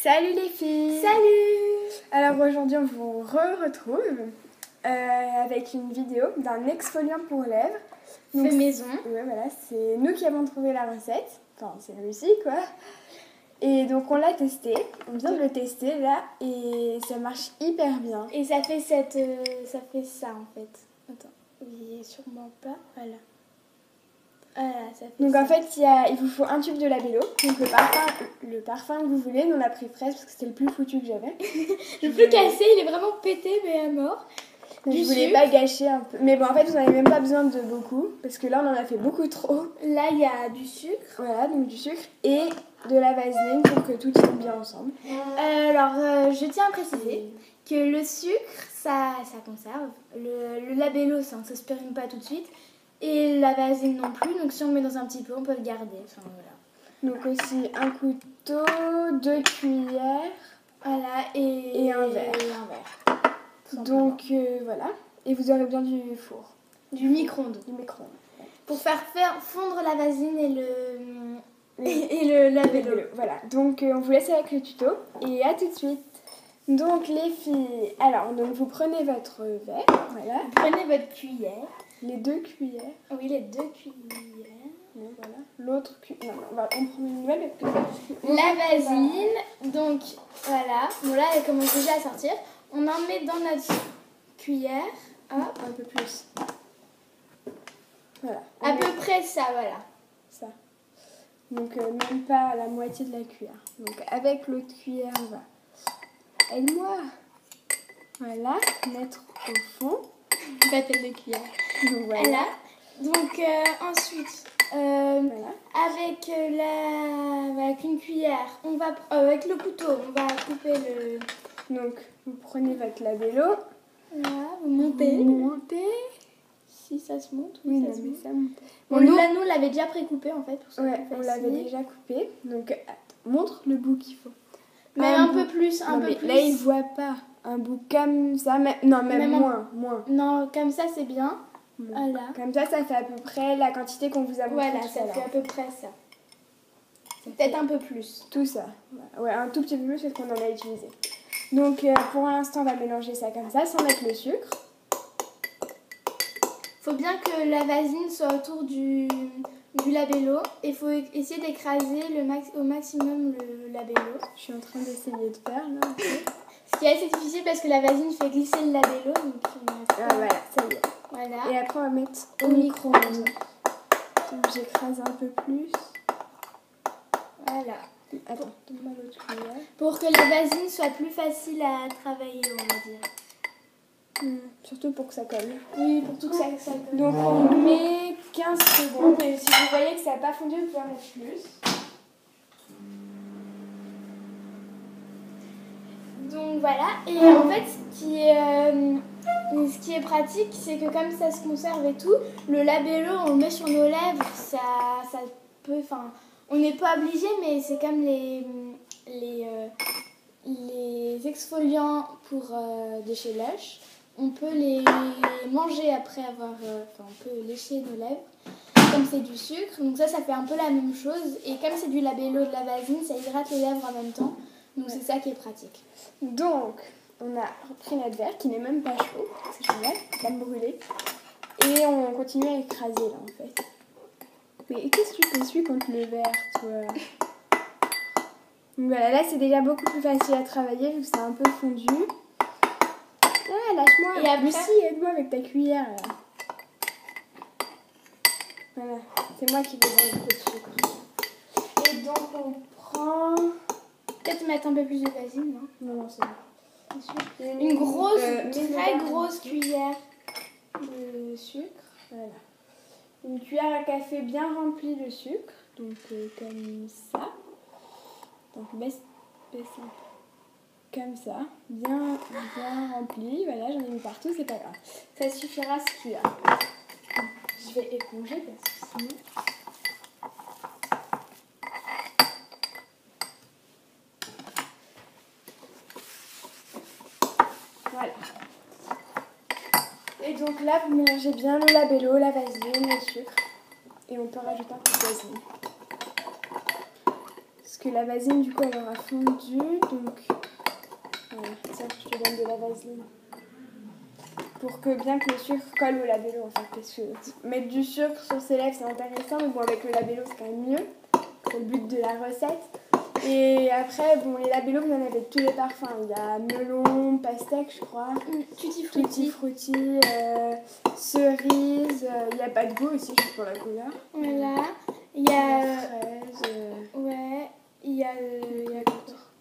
Salut les filles! Salut! Alors aujourd'hui on vous retrouve avec une vidéo d'un exfoliant pour lèvres. Fait maison. Ouais, voilà, c'est nous qui avons trouvé la recette. Enfin, c'est réussi quoi. Et donc on l'a testé, on vient de le tester là et ça marche hyper bien. Et ça fait ça en fait. Attends, il est sûrement pas. Voilà. Voilà, ça fait Donc ça. en fait il vous faut un tube de labello, donc le parfum que vous voulez. Nous on a pris fraise parce que c'était le plus foutu que j'avais. Le plus cassé, il est vraiment pété mais à mort. Je voulais pas gâcher un peu. Mais bon, en fait, vous n'en avez même pas besoin de beaucoup. Parce que là, on en a fait beaucoup trop. Là, il y a du sucre. Voilà, donc du sucre. Et de la vaseline pour que tout tienne bien ensemble. Alors, je tiens à préciser que le sucre, ça conserve. Le labello, ça ne s'aspirine pas tout de suite. Et la vaseline non plus. Donc, si on met dans un petit pot, on peut le garder. Enfin, voilà. Donc aussi un couteau, 2 cuillères. Voilà, et un verre. Donc voilà. Et vous aurez bien du four. Du micro-ondes. Du micro-ondes. Pour faire fondre la vaseline et le labello. Voilà. Donc on vous laisse avec le tuto. Et à tout de suite. Donc les filles, alors donc vous prenez votre verre. Voilà. Vous prenez votre cuillère. Les 2 cuillères. Oui, les 2 cuillères. Voilà. L'autre cuillère. Non, on prend une nouvelle. La vaseline. Donc voilà. Bon là, elle commence déjà à sortir. On en met dans notre cuillère. Hop. Un peu plus. Voilà. À peu près ça, voilà. Ça. Donc même pas la moitié de la cuillère. Donc avec l'autre cuillère, on va. Aide-moi. Voilà. Mettre au fond. Bâtelle de cuillère. Donc voilà. Donc ensuite, Voilà. avec une cuillère, on va avec le couteau, on va couper le. Donc vous prenez votre labello. Là, vous montez. Vous montez. Si ça se monte, Oui, ça non, se mais monte. ça monte. Bon, Bon, là, nous, on l'avait déjà précoupé en fait. Pour ça, ouais, on l'avait déjà coupé. Donc montre le bout qu'il faut. Même un peu plus, un non, peu mais plus. Là, il ne voit pas. Un bout comme ça. Non, même moins. Non, comme ça, c'est bien. Voilà. Comme ça fait à peu près la quantité qu'on vous a montré. Voilà, ça fait à peu près ça. Peut-être un peu plus. Tout ça. Ouais, un tout petit peu plus parce qu'on en a utilisé. Donc pour l'instant, on va mélanger ça comme ça, sans mettre le sucre. Faut bien que la vaseline soit autour du labello. Et il faut essayer d'écraser au maximum le labello. Je suis en train d'essayer de faire là. Ce qui est assez difficile parce que la vaseline fait glisser le labello. Donc, voilà, ça y est. Voilà. Et après, on va mettre au micro-ondes. Donc j'écrase un peu plus. Voilà. Attends, donne-moi l'autre cuillère. Pour que la vaseline soit plus facile à travailler, on va dire. Surtout pour que ça colle. Oui, pour tout que ça colle. Donc on met 15 secondes. Et si vous voyez que ça n'a pas fondu, vous pouvez en mettre plus. Donc voilà. Et en fait, ce qui est pratique, c'est que comme ça se conserve et tout, le labello, on le met sur nos lèvres, ça peut... Enfin, on n'est pas obligé, mais c'est comme les exfoliants de chez Lush. On peut les manger après avoir... on peut lécher nos lèvres. Comme c'est du sucre, donc ça fait un peu la même chose. Et comme c'est du labello, de la vaseline, ça hydrate les lèvres en même temps. Donc c'est ça qui est pratique. Donc, on a repris notre verre qui n'est même pas chaud. C'est génial, il va me brûler. Et on continue à écraser là en fait. Mais qu'est-ce que tu t'essuies contre le verre, toi? Donc voilà, là c'est déjà beaucoup plus facile à travailler vu que c'est un peu fondu. Ah, lâche-moi. Et après... Lucie, aide-moi avec ta cuillère là. Voilà, c'est moi qui vais dans le pot de sucre. Et donc on prend... Peut-être mettre un peu plus de vaseline, non? Non, c'est bon. Une grosse, très grosse cuillère de sucre. Voilà. Une cuillère à café bien remplie de sucre. Donc comme ça. Donc baisse un peu. Comme ça. Bien rempli. Voilà, j'en ai mis partout, c'est pas grave. Ça suffira ce qu'il y a. Je vais éponger parce que sinon... Voilà. Et donc là, vous mélangez bien le labello, la vaseline, le sucre. Et on peut rajouter un peu de vaseline. Parce que la vaseline, du coup, elle aura fondu. Donc, voilà, tiens, je te donne de la vaseline. Pour que bien que le sucre colle au labello, en fait. Parce que mettre du sucre sur ses lèvres, c'est intéressant. Mais bon, avec le labello, c'est quand même mieux. C'est le but de la recette. Et après, bon, les labellos, vous en avez de tous les parfums. Il y a melon, pastèque, je crois. Tutti Tutti frutti. frutti, cerise. Il n'y a pas de goût aussi, juste pour la couleur. Voilà. Il y a... fraise. Ouais. Il y a quoi d'autre?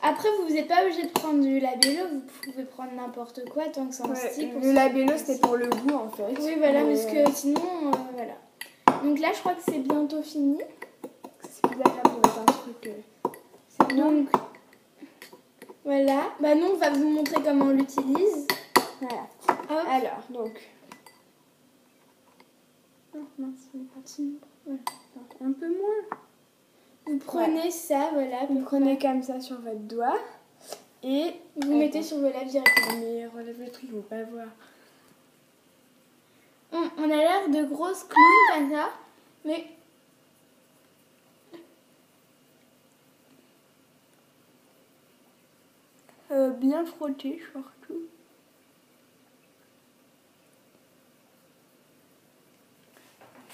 Après, vous n'êtes pas obligé de prendre du labello. Vous pouvez prendre n'importe quoi tant que c'est en stick. Le labello, c'était pour le goût, en fait. Oui, voilà, parce que sinon, voilà. Donc là, je crois que c'est bientôt fini. C'est plus agréable de mettre un truc. C'est bien. Donc, voilà. Bah, nous, on va vous montrer comment on l'utilise. Voilà. Hop. Alors, donc. Oh, mince, c'est parti. Voilà. Un peu moins. Vous prenez ça, voilà. Vous prenez comme ça sur votre doigt. Et vous mettez sur vos lèvres directement. Mais relève le truc, ils vont pas voir. On a l'air de grosses clowns comme ça, mais bien frotter surtout.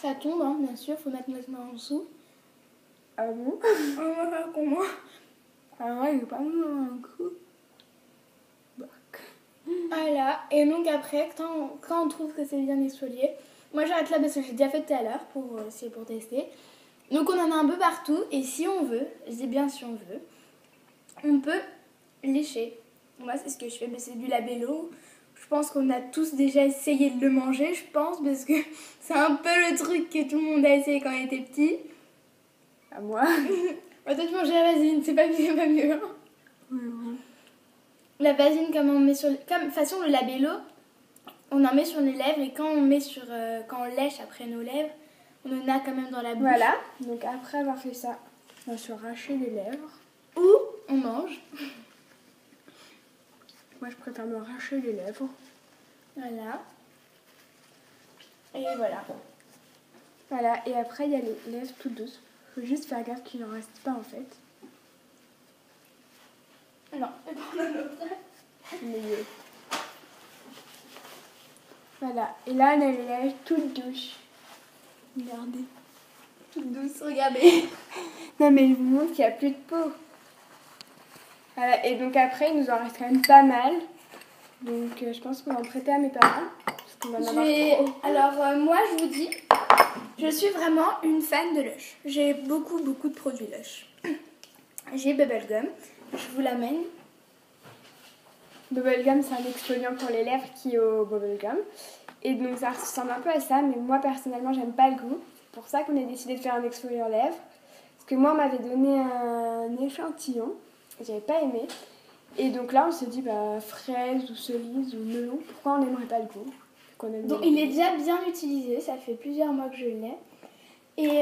ça tombe, hein, bien sûr, faut mettre notre main en dessous. Ah bon? Comment? Ah ouais, il est pas mis un coup. Voilà, et donc après, quand on trouve que c'est bien exfolié, moi j'arrête là parce que j'ai déjà fait tout à l'heure pour tester. Donc on en a un peu partout, et si on veut, je dis bien si on veut, on peut lécher. Moi c'est ce que je fais, mais c'est du labello. Je pense qu'on a tous déjà essayé de le manger, je pense, parce que c'est un peu le truc que tout le monde a essayé quand il était petit. À moi. Toi tu manges la vaseline, c'est pas mieux. Hein. La vaseline, comme on met sur... Comme, de toute façon, le labello, on en met sur les lèvres, et quand on lèche après nos lèvres, on en a quand même dans la bouche. Voilà, donc après avoir fait ça, on va se racher les lèvres. Ou on mange. Moi, je préfère me racher les lèvres. Voilà. Et voilà. Voilà, et après, il y a les lèvres toutes douces. Il faut juste faire gaffe qu'il n'en reste pas, en fait. Non, et prendre un autre. Mais... Voilà, et là, on a les lèvres toutes douces. Regardez. Toute douce, regardez. Non, mais je vous montre qu'il n'y a plus de peau. Voilà, et donc après, il nous en reste quand même pas mal. Donc, je pense qu'on va en prêter à mes parents. Parce qu'on va en avoir trop. Alors, moi, je vous dis, je suis vraiment une fan de Lush. J'ai beaucoup de produits Lush. J'ai Bubblegum. Je vous l'amène. Bubblegum, c'est un exfoliant pour les lèvres qui est au bubblegum. Et donc, ça ressemble un peu à ça, mais moi, personnellement, j'aime pas le goût. C'est pour ça qu'on a décidé de faire un exfoliant lèvres. Parce que moi, on m'avait donné un échantillon. J'avais pas aimé. Et donc là, on s'est dit, bah, fraise ou cerise ou melon, pourquoi on n'aimerait pas le goût? Donc, il est déjà bien utilisé. Ça fait plusieurs mois que je l'ai. Et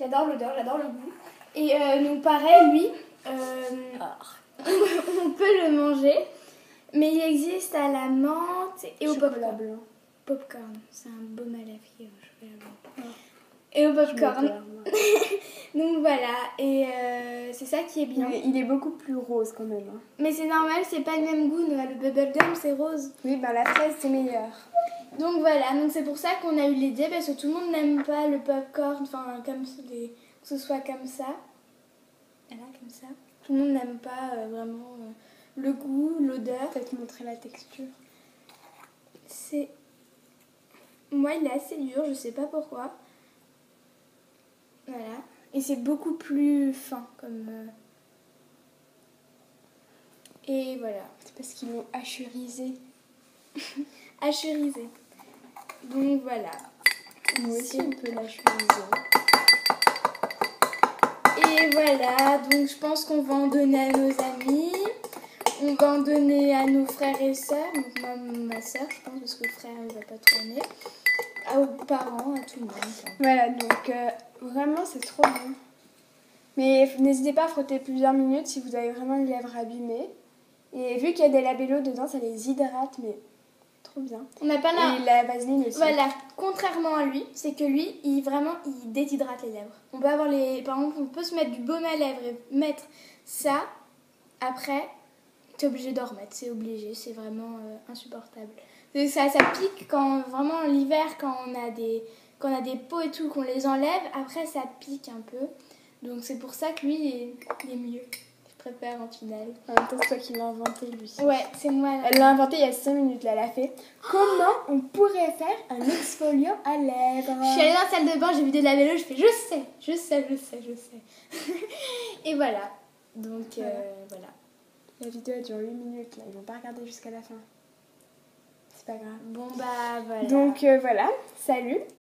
j'adore l'odeur, j'adore le goût. Et donc, pareil, lui... on peut le manger, mais il existe à la menthe et au popcorn. Blanc. Popcorn, c'est un baume à lèvres, je vais l'avoir. Et au popcorn. Donc voilà, et c'est ça qui est bien. Mais il est beaucoup plus rose quand même. Hein. Mais c'est normal, c'est pas le même goût. Le bubblegum, c'est rose. Oui, ben la fraise, c'est meilleur. Donc voilà, donc c'est pour ça qu'on a eu l'idée, parce que tout le monde n'aime pas le popcorn, enfin, que ce soit comme ça. Voilà, comme ça. Tout le monde n'aime pas vraiment le goût, l'odeur. Peut-être montrer la texture. Moi, il est assez dur, je sais pas pourquoi. Voilà. Et c'est beaucoup plus fin comme... Et voilà. C'est parce qu'ils l'ont hachurisé. Hachurisé. Donc voilà. Nous aussi, on peut l'hachuriser. Et voilà, donc je pense qu'on va en donner à nos amis. On va en donner à nos frères et sœurs. Donc moi, ma sœur, je pense, parce que le frère, il va pas trop aimer. Aux parents, à tout le monde. Enfin. Voilà, donc vraiment, c'est trop bon. Mais n'hésitez pas à frotter plusieurs minutes si vous avez vraiment les lèvres abîmées. Et vu qu'il y a des labellos dedans, ça les hydrate, mais trop trop bien. On n'a pas Et la vaseline aussi. Voilà, contrairement à lui, c'est que lui, il déshydrate les lèvres. On peut avoir par exemple, on peut se mettre du baume à lèvres et mettre ça. Après, t'es obligé d'en remettre, c'est obligé, c'est vraiment insupportable. Ça pique quand vraiment l'hiver, quand on a des peaux et tout, qu'on les enlève, après ça pique un peu. Donc c'est pour ça que lui, il est mieux. Je préfère en finale. En même temps, c'est toi qui l'as inventé, lui. Ouais, c'est moi. Là. Elle l'a inventé il y a 5 minutes, là. Elle a fait comment on pourrait faire un exfoliant à lèvres. Je suis allée dans la salle de bain, j'ai vu des lavellos, je fais je sais. Et voilà. Donc voilà. La vidéo elle dure 8 minutes, là. Ils vont pas regarder jusqu'à la fin. C'est pas grave. Bon bah voilà. Donc voilà, salut.